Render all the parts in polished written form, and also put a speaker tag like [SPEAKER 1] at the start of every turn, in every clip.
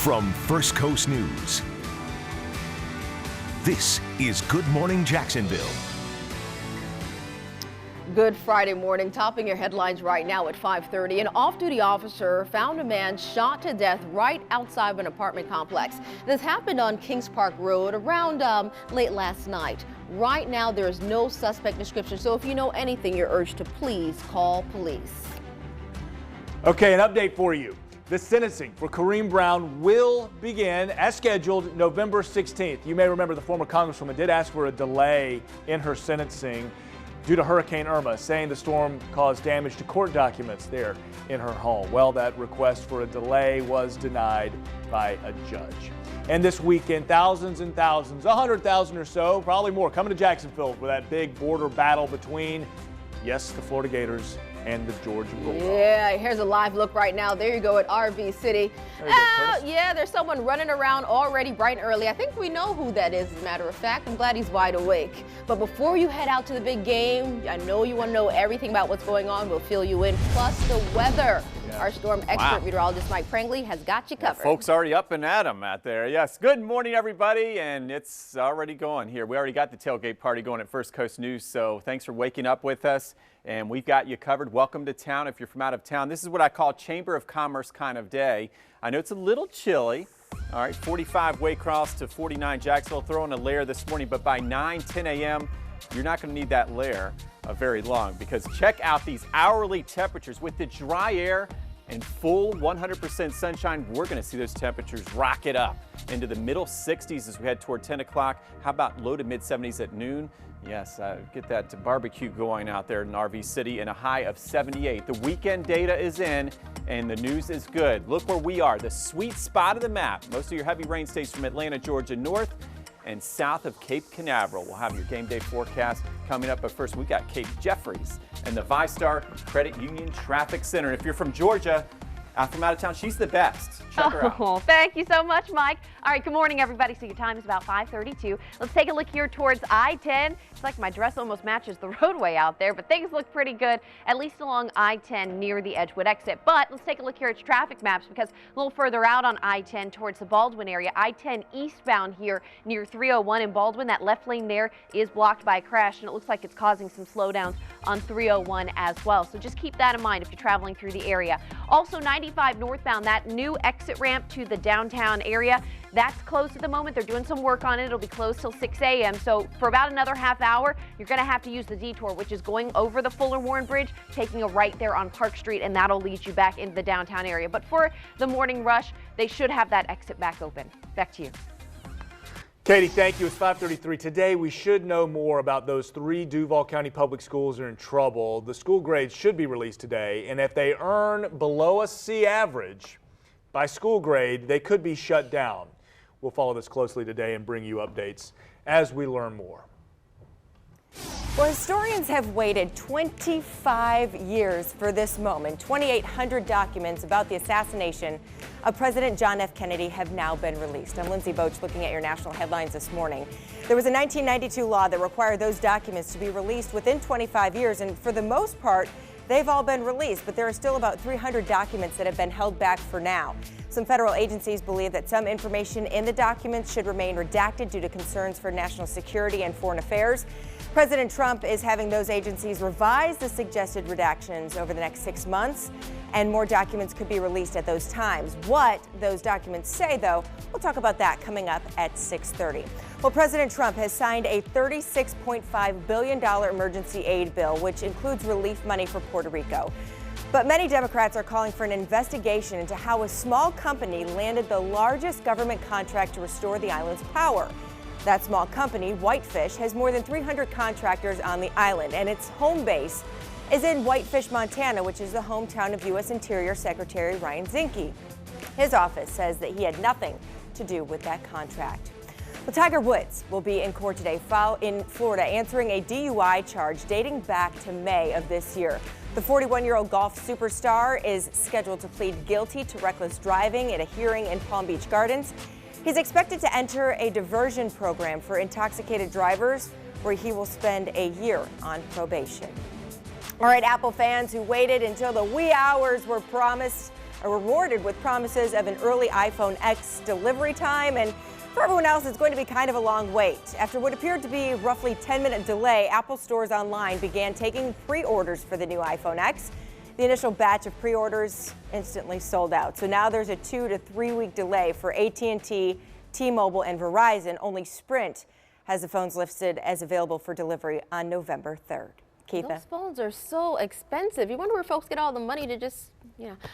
[SPEAKER 1] From First Coast News, this is Good Morning Jacksonville.
[SPEAKER 2] Good Friday morning, topping your headlines right now at 5:30. An off-duty officer found a man shot to death right outside of an apartment complex. This happened on Kings Park Road around late last night. Right now, there is no suspect description, so if you know anything, you're urged to please call police.
[SPEAKER 3] Okay, an update for you. The sentencing for Kareem Brown will begin as scheduled November 16th. You may remember the former congresswoman did ask for a delay in her sentencing due to Hurricane Irma, saying the storm caused damage to court documents there in her home. Well, that request for a delay was denied by a judge. And this weekend, thousands and thousands, 100,000 or so, probably more, coming to Jacksonville for that big border battle between, yes, the Florida Gators and the Georgia Bulldogs.
[SPEAKER 2] Yeah, here's a live look right now. There you go at RV City. Yeah, there's someone running around already bright and early. I think we know who that is, as a matter of fact. I'm glad he's wide awake. But before you head out to the big game, I know you want to know everything about what's going on. We'll fill you in, plus the weather. Yeah. Our storm expert meteorologist Mike Prangley has got you covered.
[SPEAKER 4] Folks already up and at 'em out there. Yes, good morning, everybody, and it's already going here. We already got the tailgate party going at First Coast News, so thanks for waking up with us, and we've got you covered. Welcome to town if you're from out of town. This is what I call Chamber of Commerce kind of day. I know it's a little chilly. All right, 45 Waycross to 49 Jacksonville. Throwing a layer this morning, but by 10 a.m., you're not going to need that layer very long, because check out these hourly temperatures with the dry air and full 100% sunshine. We're going to see those temperatures rocket up into the middle 60s as we head toward 10 o'clock. How about low to mid 70s at noon? Yes, get that barbecue going out there in RV City, and a high of 78. The weekend data is in, and the news is good. Look where we are, the sweet spot of the map. Most of your heavy rain stays from Atlanta, Georgia, north and south of Cape Canaveral. We'll have your game day forecast coming up, but first we got Kate Jeffries and the ViStar Credit Union Traffic Center. And if you're from Georgia, from out of town, she's the best. Check her out.
[SPEAKER 5] Oh, thank you so much, Mike. All right, good morning, everybody. So your time is about 5:32. Let's take a look here towards I-10. It's like my dress almost matches the roadway out there, but things look pretty good, at least along I-10 near the Edgewood exit. But let's take a look here at traffic maps, because a little further out on I-10 towards the Baldwin area, I-10 eastbound here near 301 in Baldwin, that left lane there is blocked by a crash, and it looks like it's causing some slowdowns on 301 as well. So just keep that in mind if you're traveling through the area. Also, 95 northbound, that new exit ramp to the downtown area, that's closed at the moment. They're doing some work on it. It'll be closed till 6 a.m. So for about another half hour, you're going to have to use the detour, which is going over the Fuller Warren Bridge, taking a right there on Park Street, and that'll lead you back into the downtown area. But for the morning rush, they should have that exit back open. Back to you.
[SPEAKER 3] Katie, thank you. It's 5:33. Today, we should know more about those 3 Duval County public schools that are in trouble. The school grades should be released today, and if they earn below a C average by school grade, they could be shut down. We'll follow this closely today and bring you updates as we learn more.
[SPEAKER 6] Well, historians have waited 25 years for this moment. 2,800 documents about the assassination of President John F. Kennedy have now been released. I'm Lindsay Boach, looking at your national headlines this morning. There was a 1992 law that required those documents to be released within 25 years, and for the most part, they've all been released, but there are still about 300 documents that have been held back for now. Some federal agencies believe that some information in the documents should remain redacted due to concerns for national security and foreign affairs. President Trump is having those agencies revise the suggested redactions over the next 6 months, and more documents could be released at those times. What those documents say, though, we'll talk about that coming up at 6:30. Well, President Trump has signed a $36.5 billion emergency aid bill, which includes relief money for Puerto Rico. But many Democrats are calling for an investigation into how a small company landed the largest government contract to restore the island's power. That small company, Whitefish, has more than 300 contractors on the island, and its home base is in Whitefish, Montana, which is the hometown of U.S. Interior Secretary Ryan Zinke. His office says that he had nothing to do with that contract. Well, Tiger Woods will be in court today in Florida, answering a DUI charge dating back to May of this year. The 41-year-old golf superstar is scheduled to plead guilty to reckless driving at a hearing in Palm Beach Gardens. He's expected to enter a diversion program for intoxicated drivers, where he will spend a year on probation. All right, Apple fans who waited until the wee hours were promised are rewarded with promises of an early iPhone X delivery time, and for everyone else, it's going to be kind of a long wait. After what appeared to be a roughly 10-minute delay, Apple stores online began taking pre-orders for the new iPhone X. The initial batch of pre-orders instantly sold out. So now there's a 2 to 3 week delay for AT&T, T-Mobile, and Verizon. Only Sprint has the phones listed as available for delivery on November 3rd. Keitha.
[SPEAKER 2] Those phones are so expensive. You wonder where folks get all the money to just,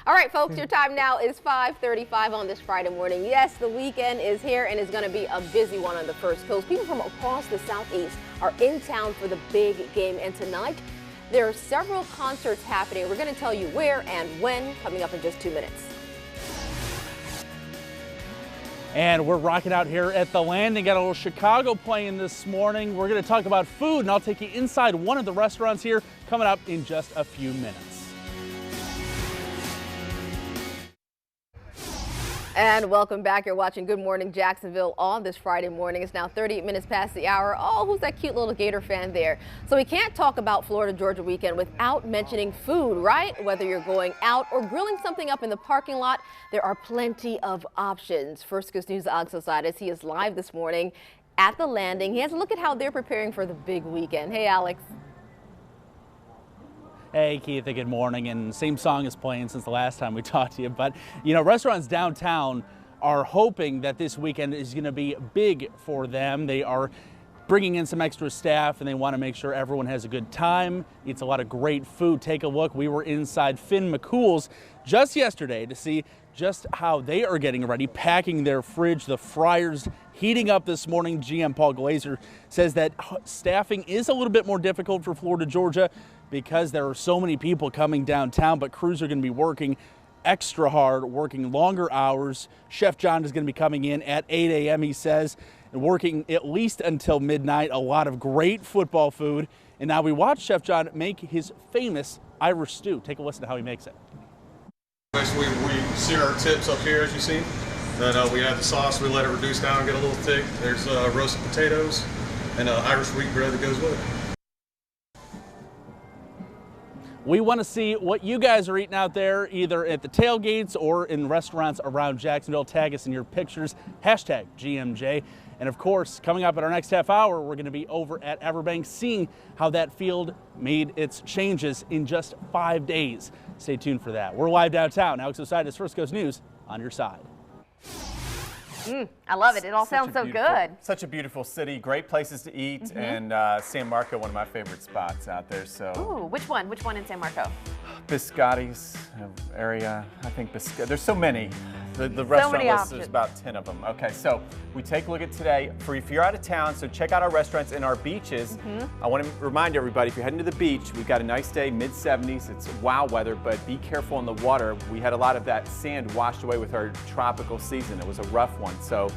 [SPEAKER 2] All right, folks, your time now is 5:35 on this Friday morning. Yes, the weekend is here and it's going to be a busy one on the First Coast. People from across the Southeast are in town for the big game, and tonight there are several concerts happening. We're going to tell you where and when, coming up in just 2 minutes.
[SPEAKER 7] And we're rocking out here at the Landing. Got a little Chicago playing this morning. We're going to talk about food, and I'll take you inside one of the restaurants here coming up in just a few minutes.
[SPEAKER 2] And welcome back. You're watching Good Morning Jacksonville on this Friday morning. It's now 38 minutes past the hour. Oh, who's that cute little Gator fan there? So we can't talk about Florida-Georgia weekend without mentioning food, right? Whether you're going out or grilling something up in the parking lot, there are plenty of options. First Coast News' Alex Osiris, he is live this morning at the Landing. He has a look at how they're preparing for the big weekend. Hey, Alex.
[SPEAKER 7] Hey, Keitha, good morning. And same song is playing since the last time we talked to you. But, restaurants downtown are hoping that this weekend is going to be big for them. They are bringing in some extra staff and they want to make sure everyone has a good time, eats a lot of great food. Take a look. We were inside Finn McCool's just yesterday to see just how they are getting ready, packing their fridge, the fryers heating up this morning. GM Paul Glazer says that staffing is a little bit more difficult for Florida, Georgia, because there are so many people coming downtown, but crews are going to be working extra hard, working longer hours. Chef John is going to be coming in at 8 a.m., he says, and working at least until midnight. A lot of great football food. And now we watch Chef John make his famous Irish stew. Take a listen to how he makes it.
[SPEAKER 8] Basically, we sear our tips up here, as you see. Then we add the sauce, we let it reduce down, get a little thick. There's roasted potatoes and Irish wheat bread that goes with it.
[SPEAKER 7] We want to see what you guys are eating out there, either at the tailgates or in restaurants around Jacksonville. Tag us in your pictures, hashtag GMJ. And of course, coming up in our next half hour, we're going to be over at Everbank seeing how that field made its changes in just 5 days. Stay tuned for that. We're live downtown. Alex Osiris, First Coast News, on your side.
[SPEAKER 5] I love it. It all sounds so good.
[SPEAKER 4] Such a beautiful city, great places to eat, and San Marco, one of my favorite spots out there. So,
[SPEAKER 5] ooh, which one? Which one in San Marco?
[SPEAKER 4] Biscotti's area. I think there's so many. The restaurant list, there's about 10 of them. Okay, so we take a look at today. If you're out of town, so check out our restaurants and our beaches. I want to remind everybody, if you're heading to the beach, we've got a nice day, mid-70s. It's wow weather, but be careful in the water. We had a lot of that sand washed away with our tropical season. It was a rough one, so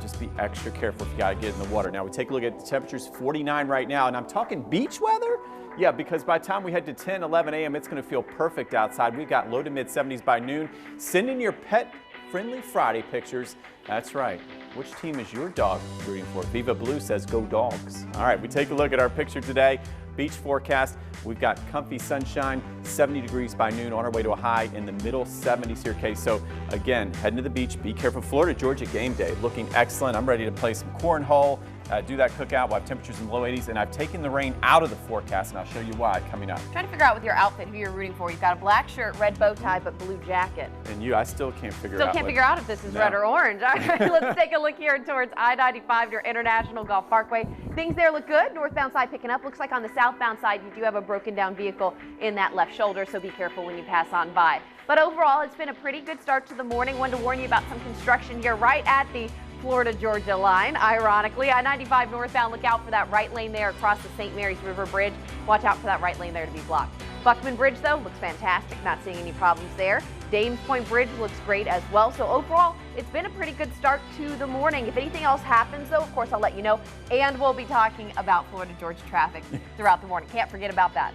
[SPEAKER 4] just be extra careful if you got to get in the water. Now we take a look at the temperatures, 49 right now, and I'm talking beach weather. Yeah, because by the time we head to 10, 11 a.m., it's going to feel perfect outside. We've got low to mid 70s by noon. Send in your pet-friendly Friday pictures. That's right. Which team is your dog rooting for? Viva Blue says go Dogs. All right, we take a look at our picture today. Beach forecast. We've got comfy sunshine, 70 degrees by noon, on our way to a high in the middle 70s here, Kay. So again, heading to the beach, be careful. Florida, Georgia game day, looking excellent. I'm ready to play some cornhole, do that cookout. We'll have temperatures in the low 80s, and I've taken the rain out of the forecast, and I'll show you why coming up.
[SPEAKER 5] Trying to figure out with your outfit who you're rooting for. You've got a black shirt, red bow tie, but blue jacket.
[SPEAKER 4] And I still can't figure out.
[SPEAKER 5] Still can't figure out if this is red or orange. All right, let's take a look here towards I-95 near International Golf Parkway. Things there look good. Northbound side picking up. Looks like on the southbound side you do have a broken down vehicle in that left shoulder, so be careful when you pass on by. But overall, it's been a pretty good start to the morning. Wanted to warn you about some construction here right at the Florida-Georgia line. Ironically, I-95 northbound, look out for that right lane there across the St. Mary's River Bridge. Watch out for that right lane there to be blocked. Buckman Bridge, though, looks fantastic. Not seeing any problems there. Dames Point Bridge looks great as well. So overall, it's been a pretty good start to the morning. If anything else happens, though, of course, I'll let you know. And we'll be talking about Florida-Georgia traffic throughout the morning. Can't forget about that.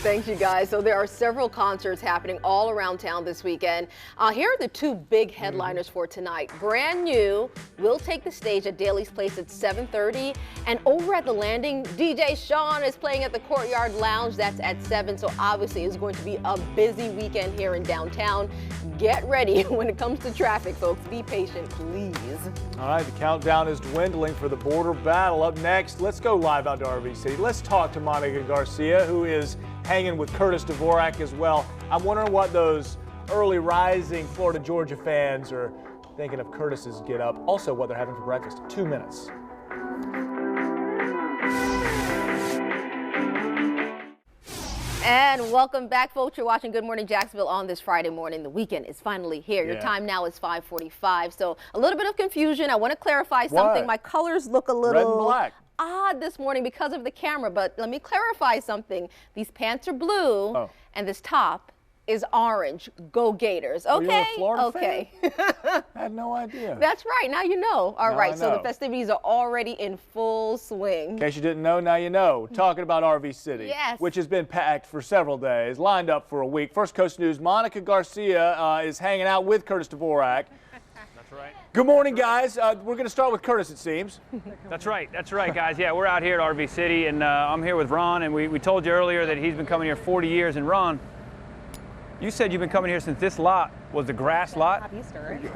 [SPEAKER 2] Thanks, you guys. So there are several concerts happening all around town this weekend. Here are the two big headliners for tonight. Brand New will take the stage at Daly's Place at 7:30. And over at the Landing, DJ Sean is playing at the Courtyard Lounge. That's at 7. So obviously it's going to be a busy weekend here in downtown. Get ready when it comes to traffic, folks. Be patient, please.
[SPEAKER 3] All right, the countdown is dwindling for the border battle. Up next, let's go live out to RV City. Let's talk to Monica Garcia, who is hanging with Curtis Dvorak as well. I'm wondering what those early rising Florida Georgia fans are thinking of Curtis's get up. Also, what they're having for breakfast. 2 minutes.
[SPEAKER 2] And welcome back, folks. You're watching Good Morning Jacksonville on this Friday morning. The weekend is finally here. Your time now is 5:45. So a little bit of confusion. I want to clarify something.
[SPEAKER 3] What?
[SPEAKER 2] My colors look a little
[SPEAKER 3] Red and black.
[SPEAKER 2] odd this morning because of the camera, but let me clarify something. These pants are blue and this top is orange. Go Gators. Okay.
[SPEAKER 3] You're a Florida
[SPEAKER 2] okay.
[SPEAKER 3] fan? I had no idea.
[SPEAKER 2] That's right. Now you know. All
[SPEAKER 3] Now
[SPEAKER 2] right.
[SPEAKER 3] I
[SPEAKER 2] So the
[SPEAKER 3] know.
[SPEAKER 2] festivities are already in full swing.
[SPEAKER 3] In case you didn't know, now you know. Talking about RV City,
[SPEAKER 2] Yes.
[SPEAKER 3] which has been packed for several days, lined up for a week. First Coast News, Monica Garcia is hanging out with Curtis Dvorak.
[SPEAKER 9] That's right.
[SPEAKER 3] Good morning, guys. We're going to start with Curtis, it seems.
[SPEAKER 9] That's right, guys. Yeah, we're out here at RV City, and I'm here with Ron, and we told you earlier that he's been coming here 40 years. And Ron, you said you've been coming here since this lot was the grass lot?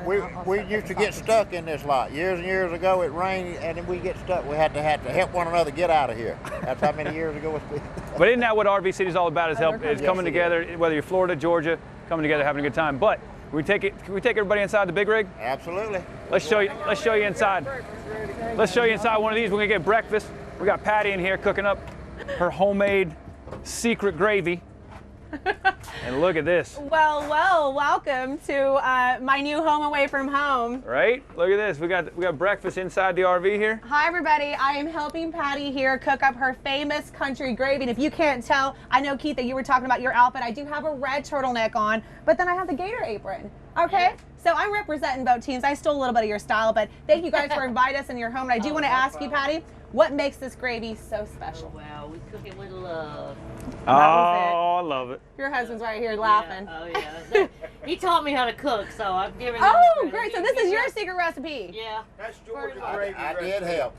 [SPEAKER 10] We used to get stuck in this lot. Years and years ago, it rained, and then we get stuck. We had to help one another get out of here. That's how many years ago it's been.
[SPEAKER 9] But isn't that what RV City is all about, is coming together, whether you're Florida, Georgia, coming together, having a good time. But can we take everybody inside the big rig?
[SPEAKER 10] Absolutely.
[SPEAKER 9] Let's show you inside. Let's show you inside one of these. We're going to get breakfast. We got Patty in here cooking up her homemade secret gravy. And look at this.
[SPEAKER 11] Well, welcome to my new home away from home.
[SPEAKER 9] Right? Look at this. We got breakfast inside the RV here.
[SPEAKER 11] Hi, everybody. I am helping Patty here cook up her famous country gravy. And if you can't tell, I know, Keith, that you were talking about your outfit. I do have a red turtleneck on, but then I have the gator apron. Okay? So I'm representing both teams. I stole a little bit of your style, but thank you guys for inviting us in your home. And I do want to ask you, Patty, what makes this gravy so special?
[SPEAKER 12] Well, we cook it with love.
[SPEAKER 9] Oh, I love it.
[SPEAKER 11] Your husband's right here laughing.
[SPEAKER 12] Yeah, oh, yeah. He taught me how to cook, so I'm giving him
[SPEAKER 11] Oh,
[SPEAKER 12] the
[SPEAKER 11] great. So this is your secret recipe.
[SPEAKER 12] Yeah.
[SPEAKER 10] That's Georgia gravy. I did help.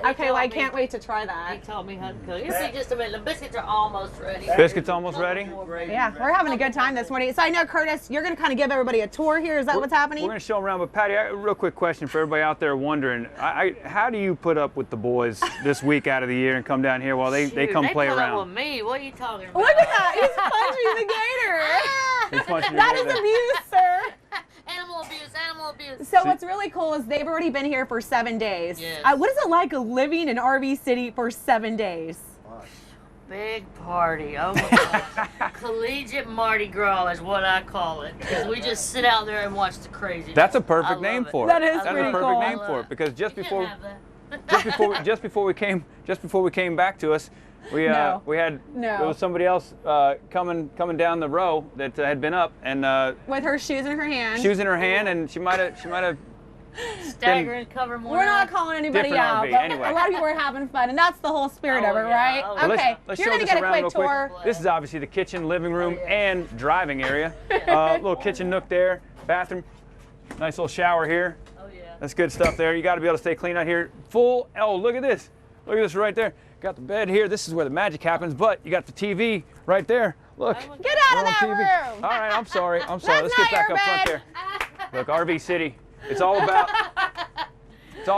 [SPEAKER 11] Okay, well, I can't wait to try
[SPEAKER 12] He
[SPEAKER 11] that.
[SPEAKER 12] taught me how to cook. You see, just a minute. The biscuits are almost ready.
[SPEAKER 9] Biscuits almost ready?
[SPEAKER 11] Yeah, we're having a good time this morning. So I know, Curtis, you're going to kind of give everybody a tour here. Is that what's happening?
[SPEAKER 9] We're going to show them around. But Patty, a real quick question for everybody out there wondering, how do you put up with the boys this week out of the year and come down here while they come play
[SPEAKER 12] They put
[SPEAKER 9] around?
[SPEAKER 12] up with me. What are you talking about?
[SPEAKER 11] Look at that. He's punching the gator.
[SPEAKER 9] He's punching
[SPEAKER 11] That
[SPEAKER 9] your
[SPEAKER 11] is
[SPEAKER 9] gator.
[SPEAKER 11] abuse, sir.
[SPEAKER 12] Animal abuse, animal abuse.
[SPEAKER 11] So what's really cool is they've already been here for 7 days.
[SPEAKER 12] Yes.
[SPEAKER 11] What is it like living in RV City for 7 days?
[SPEAKER 12] Big party. Oh my gosh. Collegiate Mardi Gras is what I call it. Because we just sit out there and watch the crazy.
[SPEAKER 9] That's a
[SPEAKER 12] I
[SPEAKER 9] perfect
[SPEAKER 12] love
[SPEAKER 9] name
[SPEAKER 12] it.
[SPEAKER 9] for it.
[SPEAKER 11] That is
[SPEAKER 9] That's
[SPEAKER 11] pretty
[SPEAKER 9] a perfect
[SPEAKER 11] cool.
[SPEAKER 9] name for it because just
[SPEAKER 12] You
[SPEAKER 9] before
[SPEAKER 12] can't have that.
[SPEAKER 9] just before we came back to us, we had there was somebody else coming down the row that had been up and
[SPEAKER 11] With her shoes in her hand.
[SPEAKER 9] shoes in her hand, and she might have
[SPEAKER 12] Staggering, cover more.
[SPEAKER 11] We're not calling anybody
[SPEAKER 9] Different
[SPEAKER 11] out,
[SPEAKER 9] RV,
[SPEAKER 11] but
[SPEAKER 9] anyway.
[SPEAKER 11] a lot of people are having fun, and that's the whole spirit of it,
[SPEAKER 12] yeah.
[SPEAKER 11] right?
[SPEAKER 12] Oh,
[SPEAKER 9] Well,
[SPEAKER 11] Okay,
[SPEAKER 9] let's
[SPEAKER 11] you're
[SPEAKER 9] show
[SPEAKER 11] going to
[SPEAKER 9] this
[SPEAKER 11] get a
[SPEAKER 9] around
[SPEAKER 11] quick
[SPEAKER 9] real quick.
[SPEAKER 11] tour.
[SPEAKER 9] This is obviously the kitchen, living room, and driving area. Little kitchen nook there, bathroom, nice little shower here.
[SPEAKER 12] Oh yeah.
[SPEAKER 9] That's good stuff there. You got to be able to stay clean out here. Full. Oh, look at this. Look at this right there. Got the bed here. This is where the magic happens. But you got the TV right there. Look.
[SPEAKER 11] Get out
[SPEAKER 9] We're
[SPEAKER 11] of
[SPEAKER 9] on
[SPEAKER 11] that
[SPEAKER 9] TV.
[SPEAKER 11] room.
[SPEAKER 9] All right. I'm sorry. Let's
[SPEAKER 11] That's
[SPEAKER 9] get
[SPEAKER 11] not
[SPEAKER 9] back
[SPEAKER 11] your
[SPEAKER 9] up front
[SPEAKER 11] bed.
[SPEAKER 9] there. Look, RV City. It's all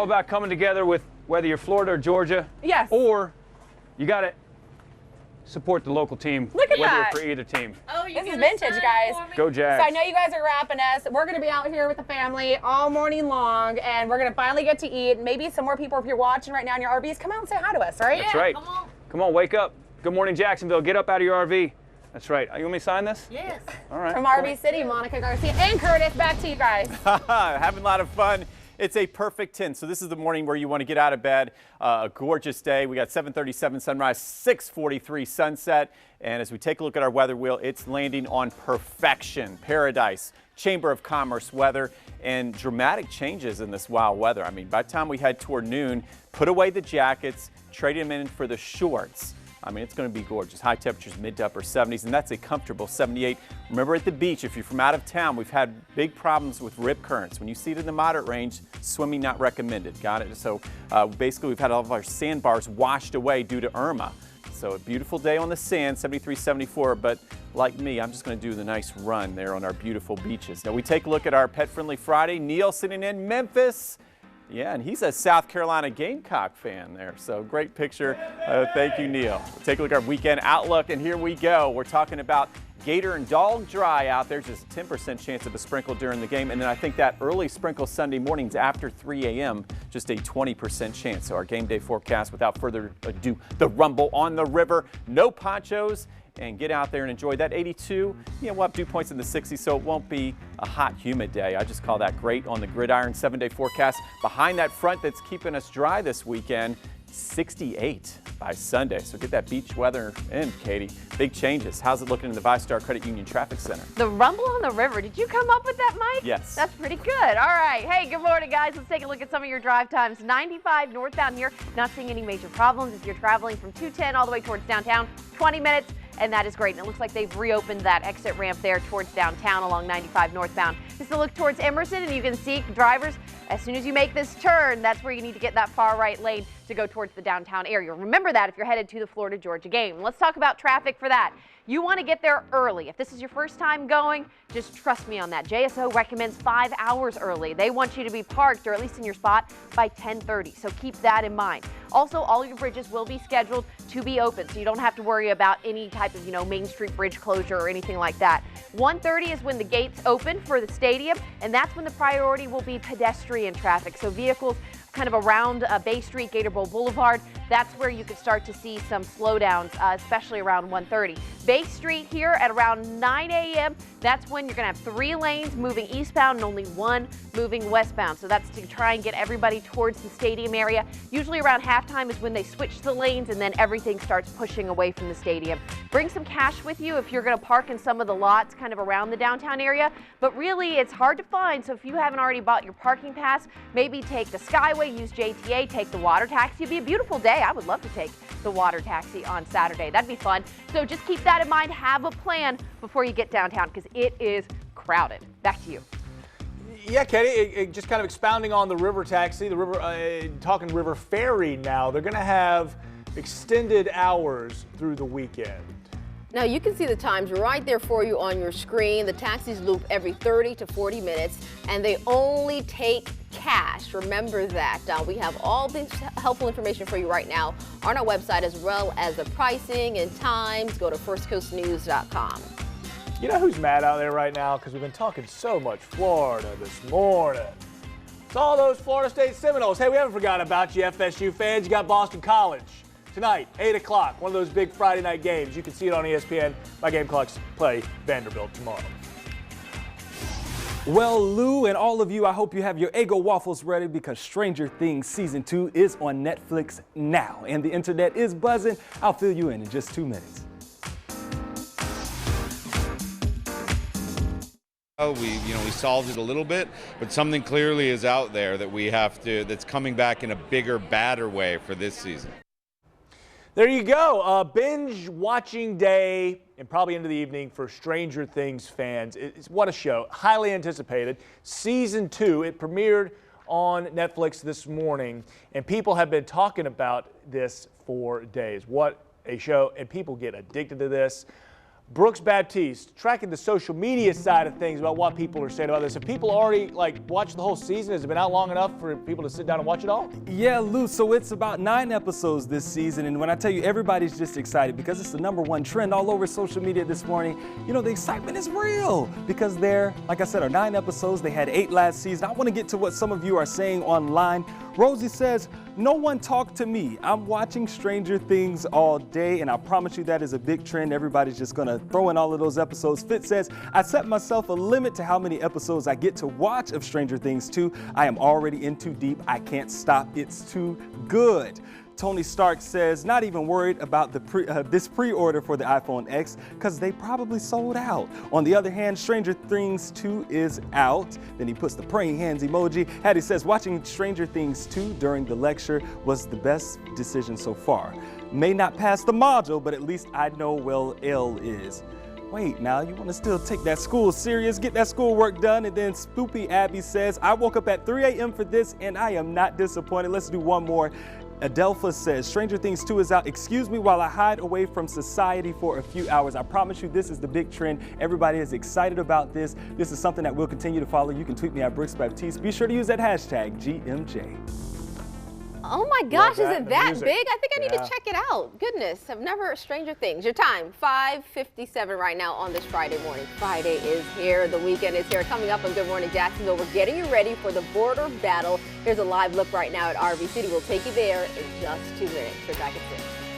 [SPEAKER 9] about coming together with whether you're Florida or Georgia.
[SPEAKER 11] Yes.
[SPEAKER 9] Or you got to support the local team.
[SPEAKER 11] Look at
[SPEAKER 9] whether
[SPEAKER 11] that.
[SPEAKER 9] you're for either team.
[SPEAKER 12] Oh, you
[SPEAKER 11] This is
[SPEAKER 12] gonna
[SPEAKER 11] vintage,
[SPEAKER 12] sign
[SPEAKER 11] guys.
[SPEAKER 12] for me?
[SPEAKER 9] Go Jags.
[SPEAKER 11] So I know you guys are wrapping us. We're going to be out here with the family all morning long, and we're going to finally get to eat. Maybe some more people, if you're watching right now in your RVs, come out and say hi to us, right?
[SPEAKER 9] That's right.
[SPEAKER 12] Come on.
[SPEAKER 9] Come on, wake up. Good morning, Jacksonville. Get up out of your RV. That's right. You want me to sign this?
[SPEAKER 12] Yes.
[SPEAKER 9] All right.
[SPEAKER 11] From RV City, Monica Garcia and Curtis, back to you guys.
[SPEAKER 4] Having a lot of fun. It's a perfect 10. So this is the morning where you want to get out of bed. A gorgeous day. We got 7:37 sunrise, 6:43 sunset. And as we take a look at our weather wheel, it's landing on perfection, paradise, Chamber of Commerce weather, and dramatic changes in this wild weather. I mean, by the time we head toward noon, put away the jackets, trade them in for the shorts. I mean, it's going to be gorgeous. High temperatures mid to upper 70s, and that's a comfortable 78. Remember, at the beach, if you're from out of town, we've had big problems with rip currents. When you see it in the moderate range, swimming not recommended. Got it? So basically, we've had all of our sandbars washed away due to Irma. So a beautiful day on the sand, 73, 74, but like me, I'm just going to do the nice run there on our beautiful beaches. Now we take a look at our Pet Friendly Friday. Neil sitting in Memphis. Yeah, and he's a South Carolina Gamecock fan there. So great picture. Thank you, Neil. We'll take a look at our weekend outlook, and here we go. We're talking about Gator and Dog Dry out there. Just a 10% chance of a sprinkle during the game. And then I think that early sprinkle Sunday mornings after 3 a.m., just a 20% chance. So our game day forecast, without further ado, the rumble on the river. No ponchos. And get out there and enjoy that 82. We'll have dew points in the 60s, so it won't be a hot, humid day. I just call that great on the gridiron 7-day forecast. Behind that front that's keeping us dry this weekend, 68 by Sunday. So get that beach weather in, Katie. Big changes. How's it looking in the VyStar Credit Union Traffic Center?
[SPEAKER 5] The rumble on the river. Did you come up with that, Mike?
[SPEAKER 4] Yes.
[SPEAKER 5] That's pretty good. All right. Hey, good morning, guys. Let's take a look at some of your drive times. 95 northbound here. Not seeing any major problems if you're traveling from 210 all the way towards downtown. 20 minutes. And that is great. And it looks like they've reopened that exit ramp there towards downtown along 95 northbound. Just a look towards Emerson, and you can see drivers, as soon as you make this turn, that's where you need to get that far right lane to go towards the downtown area. Remember that if you're headed to the Florida-Georgia game. Let's talk about traffic for that. You want to get there early. If this is your first time going, just trust me on that. JSO recommends 5 hours early. They want you to be parked, or at least in your spot, by 10:30. So keep that in mind. Also, all your bridges will be scheduled to be open, so you don't have to worry about any type of, Main Street bridge closure or anything like that. 1:30 is when the gates open for the stadium, and that's when the priority will be pedestrian traffic. So vehicles kind of around Bay Street, Gator Bowl Boulevard, that's where you could start to see some slowdowns, especially around 1:30. Bay Street here at around 9 a.m., that's when you're going to have 3 lanes moving eastbound and only 1 moving westbound. So that's to try and get everybody towards the stadium area. Usually around halftime is when they switch the lanes, and then everything starts pushing away from the stadium. Bring some cash with you if you're going to park in some of the lots kind of around the downtown area, but really it's hard to find. So if you haven't already bought your parking pass, maybe take the Skyway, use JTA, take the water taxi. It'd be a beautiful day. I would love to take the water taxi on Saturday. That'd be fun. So just keep that in mind. Have a plan before you get downtown, because it is crowded. Back to you.
[SPEAKER 3] Yeah, Katie, just kind of expounding on the river taxi, the river, talking river ferry now. They're going to have extended hours through the weekend.
[SPEAKER 2] Now you can see the times right there for you on your screen. The taxis loop every 30 to 40 minutes, and they only take cash. Remember that. We have all this helpful information for you right now on our website, as well as the pricing and times. Go to firstcoastnews.com.
[SPEAKER 3] You know who's mad out there right now? Because we've been talking so much Florida this morning. It's all those Florida State Seminoles. Hey, we haven't forgotten about you, FSU fans. You got Boston College tonight, 8 o'clock, one of those big Friday night games. You can see it on ESPN. My game clocks play Vanderbilt tomorrow.
[SPEAKER 13] Well, Lou and all of you, I hope you have your Eggo waffles ready, because Stranger Things Season 2 is on Netflix now, and the internet is buzzing. I'll fill you in just 2 minutes.
[SPEAKER 14] We solved it a little bit, but something clearly is out there that that's coming back in a bigger, badder way for this season.
[SPEAKER 3] There you go. Binge watching day and probably into the evening for Stranger Things fans. What a show. Highly anticipated. Season 2, it premiered on Netflix this morning, and people have been talking about this for days. What a show, and people get addicted to this. Brooks Baptiste, tracking the social media side of things about what people are saying about this. Have people already watched the whole season? Has it been out long enough for people to sit down and watch it all?
[SPEAKER 13] Yeah, Lou, so it's about 9 episodes this season, and when I tell you, everybody's just excited because it's the #1 trend all over social media this morning. The excitement is real because there, like I said, are 9 episodes. They had 8 last season. I want to get to what some of you are saying online. Rosie says, "No one talked to me. I'm watching Stranger Things all day, and I promise you that is a big trend. Everybody's just going to throw in all of those episodes." Fitz says, "I set myself a limit to how many episodes I get to watch of Stranger Things 2. I am already in too deep. I can't stop. It's too good." Tony Stark says not even worried about the this pre-order for the iPhone X because they probably sold out. On the other hand, Stranger Things 2 is out. Then he puts the praying hands emoji. Hattie says watching Stranger Things 2 during the lecture was the best decision so far. May not pass the module, but at least I know well L is. Wait, now you want to still take that school serious, get that schoolwork done, and then Spoopy Abby says, I woke up at 3 a.m. for this and I am not disappointed. Let's do one more. Adelpha says, Stranger Things 2 is out. Excuse me while I hide away from society for a few hours. I promise you this is the big trend. Everybody is excited about this. This is something that we'll continue to follow. You can tweet me at Brooks Baptiste. Be sure to use that hashtag GMJ.
[SPEAKER 2] Oh my gosh, is it that
[SPEAKER 3] music.
[SPEAKER 2] big? I think I need to check it out. Goodness, I've never Stranger Things. Your time, 5:57 right now on this Friday morning. Friday is here. The weekend is here. Coming up on Good Morning Jacksonville, we're getting you ready for the border battle. Here's a live look right now at RV City. We'll take you there in just 2 minutes. We're back at 6.